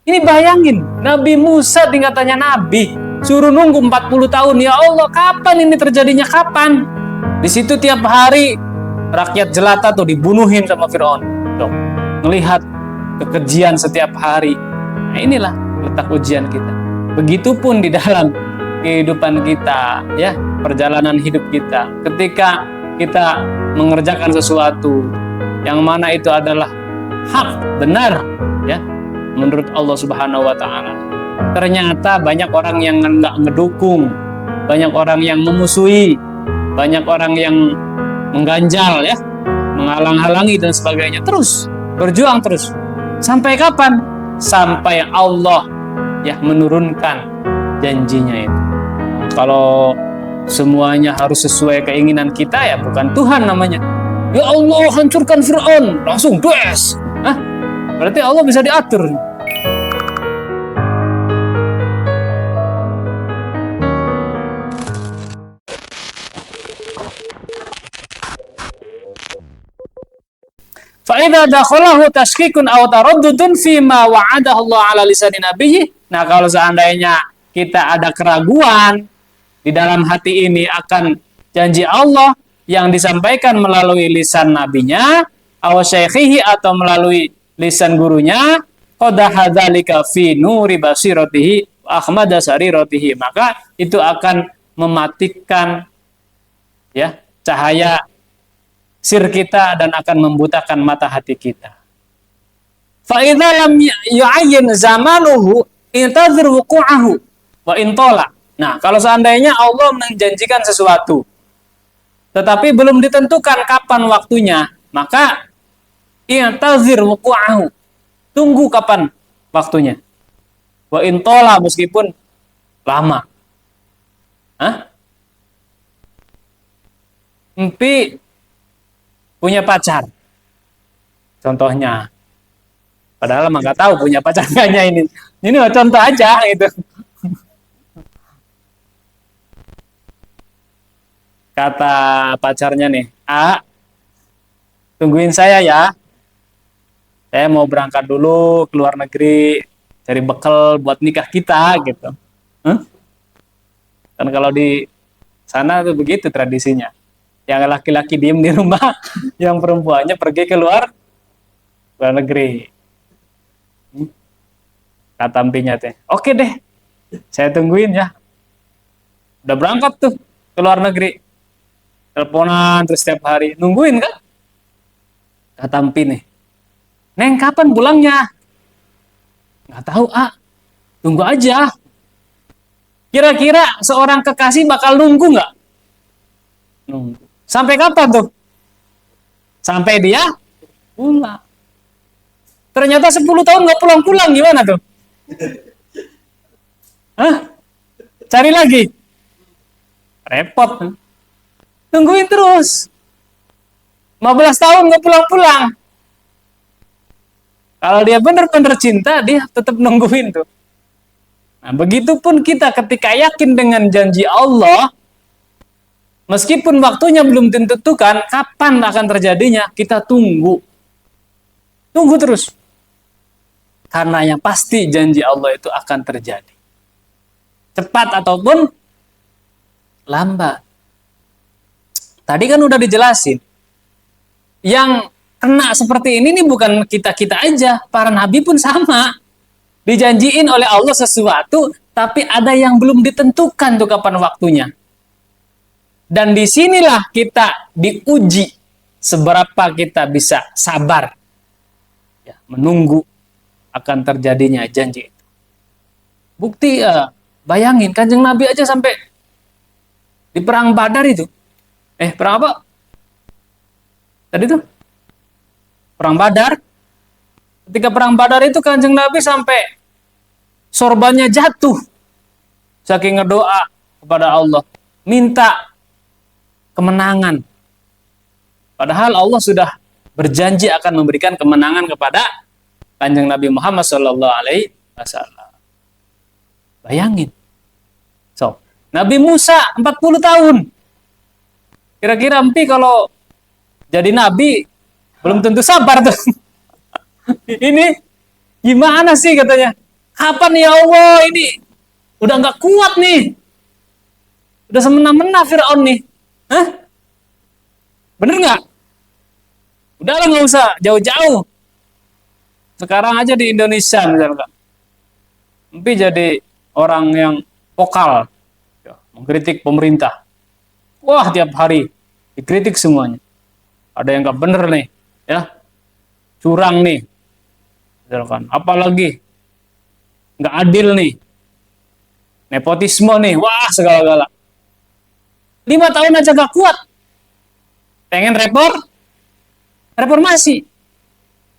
Ini bayangin, Nabi Musa tingkatannya Nabi, suruh nunggu 40 tahun. Ya Allah, kapan ini terjadinya, kapan? Di situ tiap hari rakyat jelata tuh dibunuhin sama Firaun. Tuh, melihat kekejian setiap hari. Nah, inilah letak ujian kita. Begitupun di dalam kehidupan kita, ya, perjalanan hidup kita. Ketika kita mengerjakan sesuatu yang mana itu adalah hak, benar, ya, menurut Allah Subhanahu wa taala. Ternyata banyak orang yang enggak ngedukung, banyak orang yang memusuhi, banyak orang yang mengganjal, ya, menghalang-halangi dan sebagainya. Terus berjuang terus. Sampai kapan? Sampai Allah, ya, menurunkan janjinya itu. Kalau semuanya harus sesuai keinginan kita, ya bukan Tuhan namanya. Ya Allah, hancurkan Fir'aun, langsung des. Hah? Berarti Allah bisa diatur. Fa'idha dakhalahu tashkikun aw taraddudun fima wa'adahu Allah ala lisani nabiyyi. Nah, kalau seandainya kita ada keraguan di dalam hati ini akan janji Allah yang disampaikan melalui lisan nabinya, aw syaikhihi, atau melalui lisan gurunya, qadaha dzalika fi nuri basiratihi wa ahmada sariratihi, maka itu akan mematikan, ya, cahaya sir kita dan akan membutakan mata hati kita. Fa idza lam yu'ayyin zamanuhu intazir wuqu'ahu wa intola. Nah, kalau seandainya Allah menjanjikan sesuatu tetapi belum ditentukan kapan waktunya, maka intazir wuqu'ahu, tunggu kapan waktunya. Wa intola, meskipun lama. Hah? Empi punya pacar, contohnya, padahal emang nggak tahu punya pacar enggaknya ini contoh aja gitu. Kata pacarnya nih, A, tungguin saya ya, saya mau berangkat dulu ke luar negeri cari bekal buat nikah kita gitu. Kan kalau di sana tuh begitu tradisinya. Yang laki-laki diem di rumah, yang perempuannya pergi ke luar negeri. Kata empinya teh, oke deh, saya tungguin ya. Udah berangkat tuh ke luar negeri, teleponan terus setiap hari, nungguin kan? Kata empi nih, Neng kapan pulangnya? Nggak tahu, tunggu aja. Kira-kira seorang kekasih bakal nunggu nggak? Nunggu. Sampai kapan tuh? Sampai dia pulang. Ternyata 10 tahun nggak pulang-pulang, gimana tuh? Hah? Cari lagi. Repot. Tungguin terus. 15 tahun nggak pulang-pulang. Kalau dia benar-benar cinta, dia tetap nungguin tuh. Nah, begitupun kita ketika yakin dengan janji Allah, meskipun waktunya belum ditentukan kapan akan terjadinya, kita tunggu. Tunggu terus. Karena yang pasti janji Allah itu akan terjadi. Cepat ataupun lambat. Tadi kan udah dijelasin. Yang kena seperti ini nih bukan kita-kita aja, para nabi pun sama. Dijanjiin oleh Allah sesuatu, tapi ada yang belum ditentukan tuh kapan waktunya. Dan disinilah kita diuji seberapa kita bisa sabar, ya, menunggu akan terjadinya janji itu. Bukti, bayangin Kanjeng Nabi aja sampai di perang Badar itu. Perang apa? Tadi tuh perang Badar. Ketika perang Badar itu Kanjeng Nabi sampai sorbannya jatuh saking ngedoa kepada Allah, minta kemenangan. Padahal Allah sudah berjanji akan memberikan kemenangan kepada Kanjeng Nabi Muhammad SAW. Bayangin. So, Nabi Musa 40 tahun. Kira-kira empi kalau jadi nabi belum tentu sabar tuh. Ini gimana sih katanya? Kapan ya Allah ini? Udah nggak kuat nih. Udah semena-mena Fir'aun nih. Hah? Bener nggak? Udahlah nggak usah jauh-jauh. Sekarang aja di Indonesia misalkan. Mimpi jadi orang yang vokal. Ya, mengkritik pemerintah. Wah, tiap hari dikritik semuanya. Ada yang nggak bener nih. Ya, curang nih. Misalkan. Apalagi nggak adil nih. Nepotisme nih. Wah, segala-gala. 5 tahun aja gak kuat. Pengen reformasi.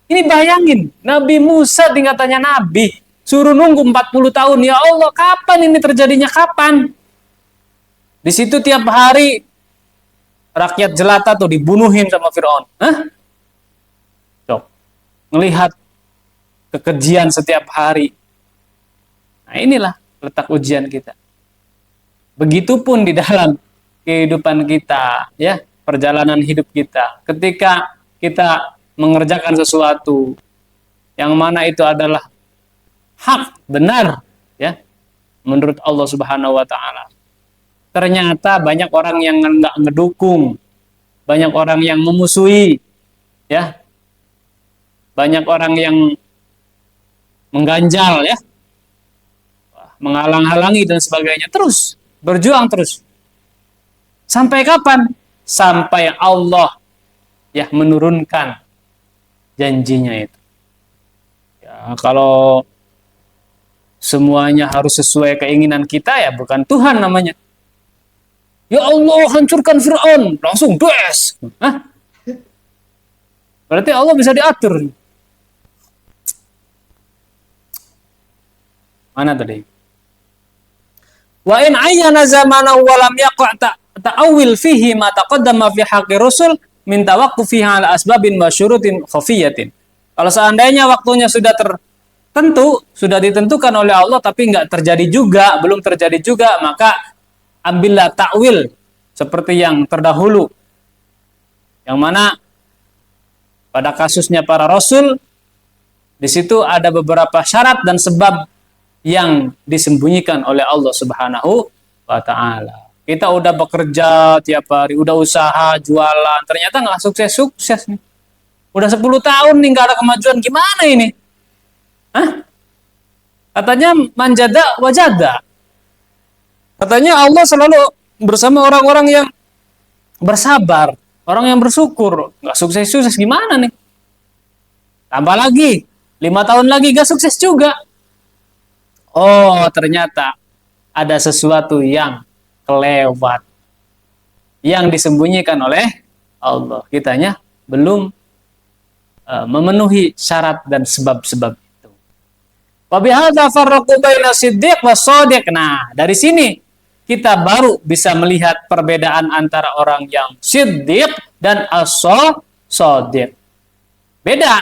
Ini bayangin, Nabi Musa tingkatannya Nabi, suruh nunggu 40 tahun. Ya Allah, kapan ini terjadinya? Kapan? Di situ tiap hari rakyat jelata tuh dibunuhin sama Fir'aun. Hah? Cok, ngelihat kekejian setiap hari. Nah inilah letak ujian kita. Begitupun di dalam kehidupan kita, ya, perjalanan hidup kita. Ketika kita mengerjakan sesuatu yang mana itu adalah hak, benar, ya, menurut Allah Subhanahu wa taala. Ternyata banyak orang yang enggak ngedukung, banyak orang yang memusuhi, ya. Banyak orang yang mengganjal, ya, menghalang-halangi dan sebagainya. Terus berjuang terus. Sampai kapan? Sampai Allah ya menurunkan janjinya itu. Ya, kalau semuanya harus sesuai keinginan kita, ya bukan Tuhan namanya. Ya Allah, hancurkan Fir'aun, langsung des. Hah? Berarti Allah bisa diatur. Mana tadi? Wa in ayyana zamanahu wa lam yaqa' ta'awil fihi ma taqaddama fi haqqi rusul min tawaqqufihi ala asbabin wa syurutin khafiyatin. Kalau seandainya waktunya sudah tertentu, sudah ditentukan oleh Allah tapi nggak terjadi juga, belum terjadi juga, maka ambillah ta'wil seperti yang terdahulu. Yang mana pada kasusnya para rasul di situ ada beberapa syarat dan sebab yang disembunyikan oleh Allah Subhanahu wa taala. Kita udah bekerja tiap hari, udah usaha, jualan, ternyata nggak sukses nih. Udah 10 tahun nih nggak ada kemajuan, gimana ini? Hah? Katanya manjada wajada. Katanya Allah selalu bersama orang-orang yang bersabar, orang yang bersyukur. Nggak sukses gimana nih? Tambah lagi, 5 tahun lagi nggak sukses juga. Oh, ternyata ada sesuatu yang kelewat, yang disembunyikan oleh Allah. Kitanya belum memenuhi syarat dan sebab-sebab itu. Wa bihadza farraqu baina siddiq was shadiq. Nah, dari sini kita baru bisa melihat perbedaan antara orang yang siddiq dan as-shadiq. Beda.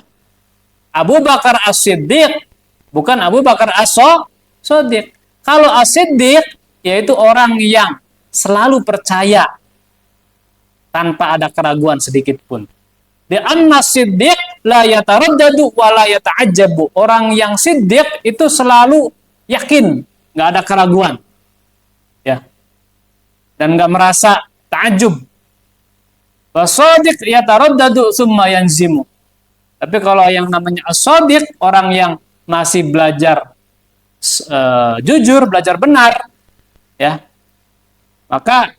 Abu Bakar as-Siddiq bukan Abu Bakar as-Shadiq. Kalau as-Siddiq yaitu orang yang selalu percaya tanpa ada keraguan sedikit pun. Di annas-siddiq la yataraddadu wa la yata'ajjabu. Orang yang siddiq itu selalu yakin, nggak ada keraguan. Ya. Dan nggak merasa ta'ajjub. Wa-shadiq yataraddadu tsumma yanzimu. Tapi kalau yang namanya as-shadiq, orang yang masih belajar jujur, belajar benar, ya, maka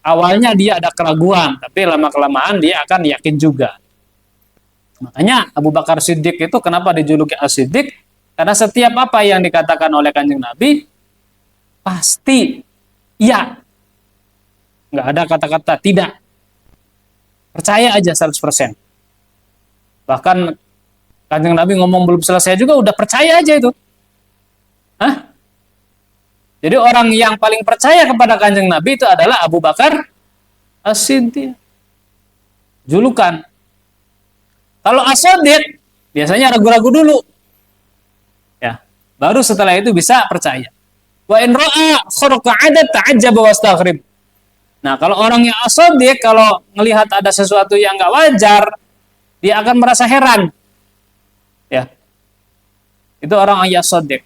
awalnya dia ada keraguan, tapi lama-kelamaan dia akan yakin juga. Makanya Abu Bakar Siddiq itu kenapa dijuluki as-Siddiq? Karena setiap apa yang dikatakan oleh Kanjeng Nabi, pasti iya. Nggak ada kata-kata tidak. Percaya aja 100%. Bahkan Kanjeng Nabi ngomong belum selesai juga udah percaya aja itu. Hah? Jadi orang yang paling percaya kepada Kanjeng Nabi itu adalah Abu Bakar As-Siddiq. Julukan. Kalau As-Shadiq biasanya ragu-ragu dulu. Ya, baru setelah itu bisa percaya. Wa in ra'a kharqa 'adat ta'ajjaba wastaghrib. Nah, kalau orang yang As-Shadiq kalau ngelihat ada sesuatu yang enggak wajar, dia akan merasa heran. Ya. Itu orang yang As-Shadiq.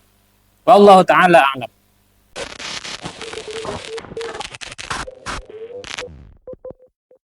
Wallahu taala a'lam.